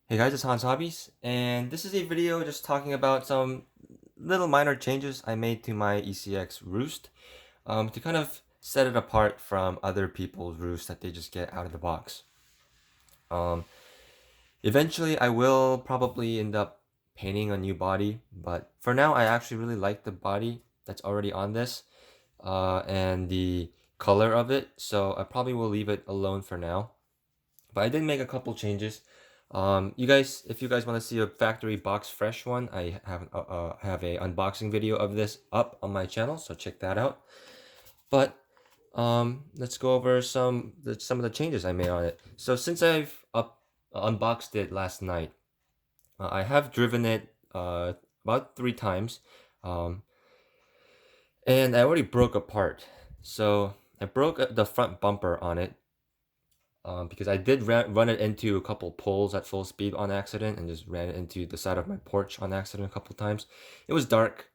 Hey guys, it's Hans Hobbies, and this is a video just talking about some little minor changes I made to my ECX Roost to kind of set it apart from other people's roosts that they just get out of the box. Um, Eventually, I will probably end up painting a new body, but for now, I actually really like the body that's already on this and the color of it, so I probably will leave it alone for now. But I did make a couple changes. You guys, if you guys want to see a factory box fresh one, I have a unboxing video of this up on my channel, so check that out. But let's go over some of the changes I made on it. So since I've unboxed it last night, I have driven it about 3 times, um, and I already broke a part. So I broke the front bumper on it because I did run it into a couple poles at full speed on accident and just ran it into the side of my porch on accident a couple times. It was dark.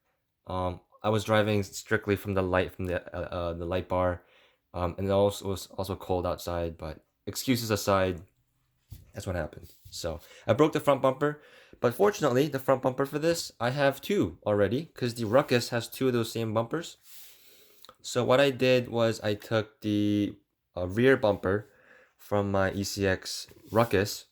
I was driving strictly from the light bar, and it also was also cold outside. But excuses aside, that's what happened. So I broke the front bumper, but fortunately, the front bumper for this I have two already because the Ruckus has two of those same bumpers. So what I did was I took the rear bumper from my ECX Ruckus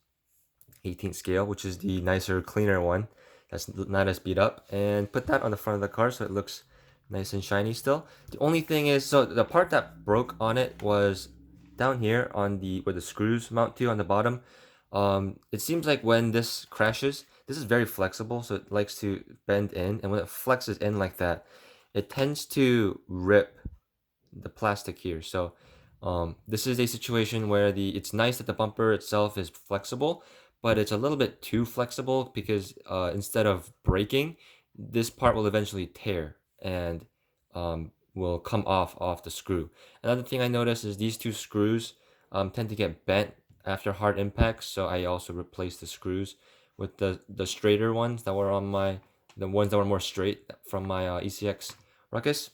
18th scale, which is the nicer, cleaner one that's not as beat up, and put that on the front of the car so it looks nice and shiny still. The only thing is, so the part that broke on it was down here on the where the screws mount to on the bottom. It seems like when this crashes, this is very flexible, so it likes to bend in, and when it flexes in like that, it tends to rip the plastic here. So this is a situation where it's nice that the bumper itself is flexible, but it's a little bit too flexible because instead of breaking, this part will eventually tear and will come off the screw. Another thing I noticed is these two screws tend to get bent after hard impacts, so I also replaced the screws with the straighter ones that were on the ones that were more straight from my ECX Ruckus.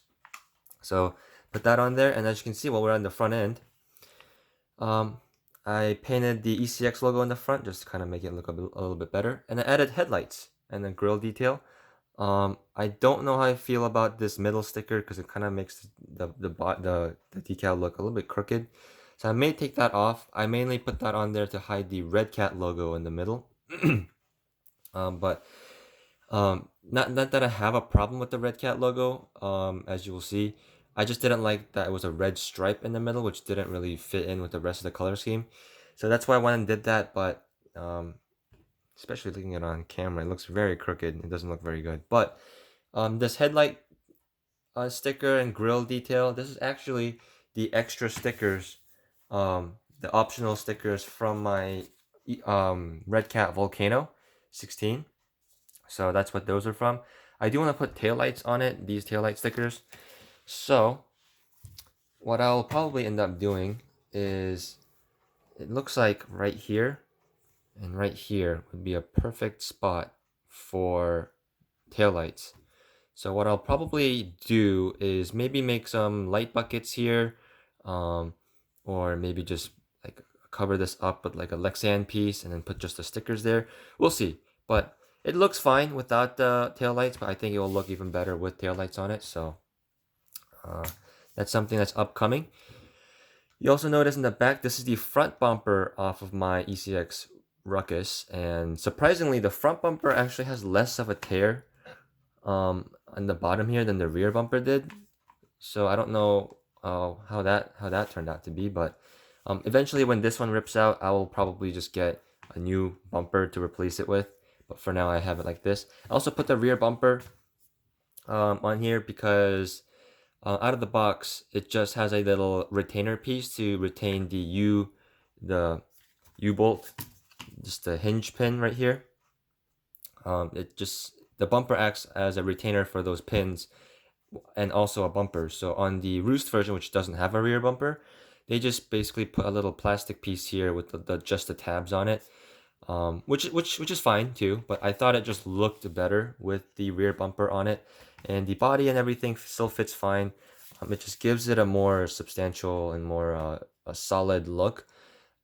So put that on there, and as you can see, while we're on the front end, um, I painted the ECX logo on the front just to kind of make it look a little bit better, and I added headlights and a grill detail. I don't know how I feel about this middle sticker because it kind of makes the decal look a little bit crooked. So I may take that off. I mainly put that on there to hide the Red Cat logo in the middle. But not that I have a problem with the Red Cat logo, as you will see. I just didn't like that it was a red stripe in the middle, which didn't really fit in with the rest of the color scheme. So that's why I went and did that, but especially looking at it on camera, it looks very crooked. It doesn't look very good. But this headlight sticker and grill detail, this is actually the extra stickers, the optional stickers from my Red Cat Volcano 16. So that's what those are from. I do want to put taillights on it, these taillight stickers. So what I'll probably end up doing is, it looks like right here and right here would be a perfect spot for taillights. So what I'll probably do is maybe make some light buckets here, um, or maybe just like cover this up with like a Lexan piece and then put just the stickers there. We'll see. But it looks fine without the taillights, but I think it will look even better with taillights on it. So uh, that's something that's upcoming. You also notice in the back, this is the front bumper off of my ECX Ruckus, and surprisingly, the front bumper actually has less of a tear on the bottom here than the rear bumper did. So I don't know how that turned out to be, but eventually when this one rips out, I will probably just get a new bumper to replace it with. But for now, I have it like this. I also put the rear bumper on here because out of the box, it just has a little retainer piece to retain the U bolt, just the hinge pin right here. The bumper acts as a retainer for those pins and also a bumper. So on the Roost version, which doesn't have a rear bumper, they just basically put a little plastic piece here with just the tabs on it, which is fine too. But I thought it just looked better with the rear bumper on it, and the body and everything still fits fine. It just gives it a more substantial and more a solid look.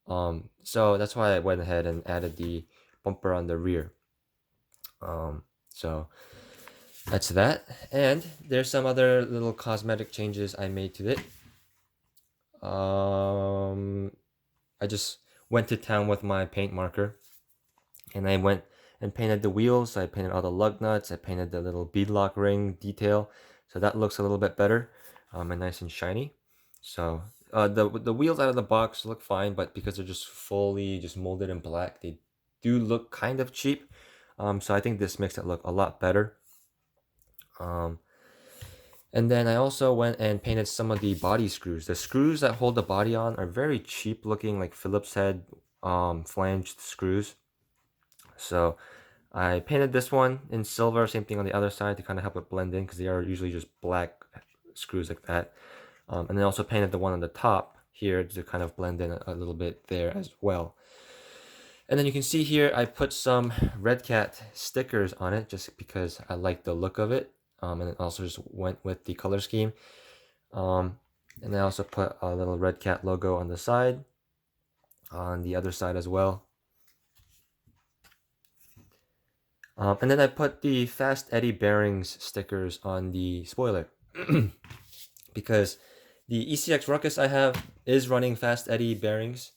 So that's why I went ahead and added the bumper on the rear. So that's that. And there's some other little cosmetic changes I made to it. I just went to town with my paint marker, and I went and painted the wheels. I painted all the lug nuts. I painted the little beadlock ring detail, so that looks a little bit better, and nice and shiny. So the wheels out of the box look fine, but because they're just fully just molded in black, they do look kind of cheap. So I think this makes it look a lot better. And then I also went and painted some of the body screws. The screws that hold the body on are very cheap looking, like Phillips head flanged screws. So I painted this one in silver, same thing on the other side to kind of help it blend in, because they are usually just black screws like that. And then also painted the one on the top here to kind of blend in a little bit there as well. And then you can see here I put some Red Cat stickers on it just because I like the look of it. And it also just went with the color scheme. And I also put a little Red Cat logo on the side, on the other side as well. And then I put the Fast Eddy bearings stickers on the spoiler because the ECX Ruckus I have is running Fast Eddy bearings,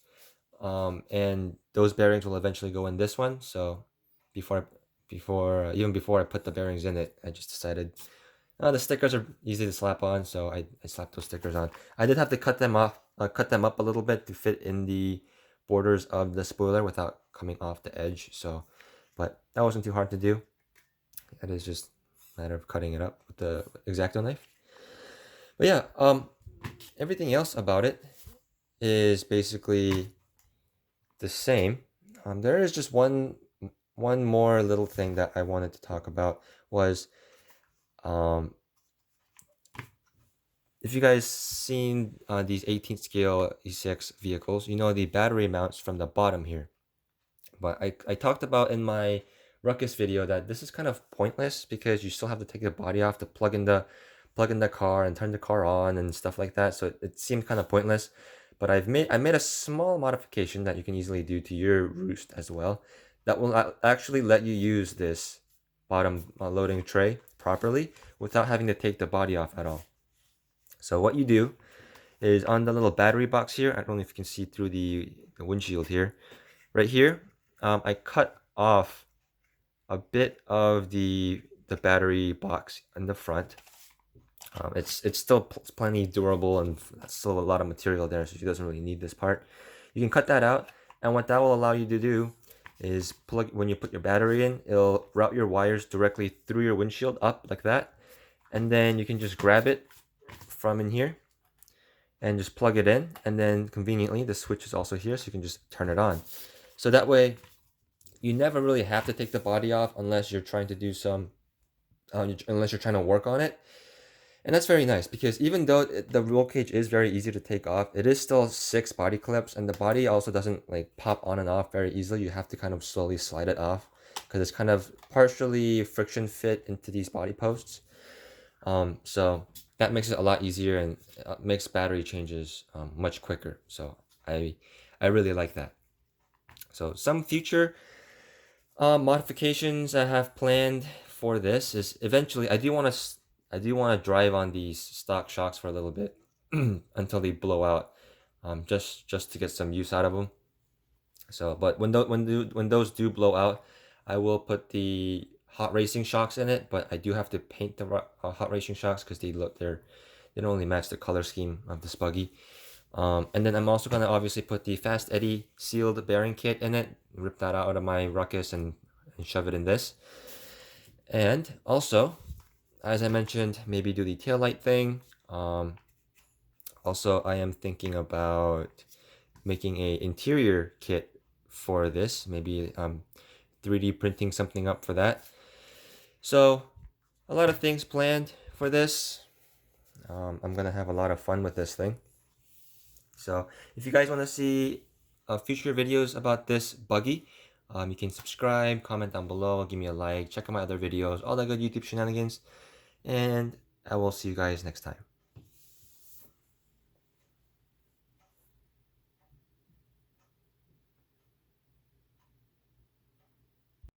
and those bearings will eventually go in this one. So even before I put the bearings in it, I just decided the stickers are easy to slap on, so I slapped those stickers on. I did have to cut them up a little bit to fit in the borders of the spoiler without coming off the edge. So, but that wasn't too hard to do. It is just a matter of cutting it up with the X-Acto knife. But yeah, everything else about it is basically the same. There is just one more little thing that I wanted to talk about was, if you guys seen these 18th scale ECX vehicles, you know the battery mounts from the bottom here. But I talked about in my Ruckus video that this is kind of pointless because you still have to take the body off to plug in the car and turn the car on and stuff like that. So it seemed kind of pointless. But I made a small modification that you can easily do to your Roost as well that will actually let you use this bottom loading tray properly without having to take the body off at all. So what you do is on the little battery box here, I don't know if you can see through the windshield here, right here, I cut off a bit of the battery box in the front. It's still plenty durable and still a lot of material there, so she doesn't really need this part. You can cut that out, and what that will allow you to do is when you put your battery in, it'll route your wires directly through your windshield up like that, and then you can just grab it from in here and just plug it in, and then conveniently the switch is also here, so you can just turn it on. So that way you never really have to take the body off unless you're trying to do unless you're trying to work on it. And that's very nice because even though the roll cage is very easy to take off, it is still 6 body clips, and the body also doesn't like pop on and off very easily. You have to kind of slowly slide it off because it's kind of partially friction fit into these body posts. So that makes it a lot easier and makes battery changes much quicker. So I really like that. So some future modifications I have planned for this is eventually I do want to drive on these stock shocks for a little bit until they blow out, just to get some use out of them. So, but when those do blow out, I will put the hot racing shocks in it. But I do have to paint the hot racing shocks because they don't really match the color scheme of this buggy. And then I'm also gonna obviously put the Fast Eddy sealed bearing kit in it, rip that out of my Ruckus and shove it in this. And also, as I mentioned, maybe do the taillight thing. Also, I am thinking about making a interior kit for this, maybe 3D printing something up for that. So a lot of things planned for this. I'm gonna have a lot of fun with this thing. So if you guys want to see future videos about this buggy, you can subscribe, comment down below, give me a like, check out my other videos, all that good YouTube shenanigans, and I will see you guys next time.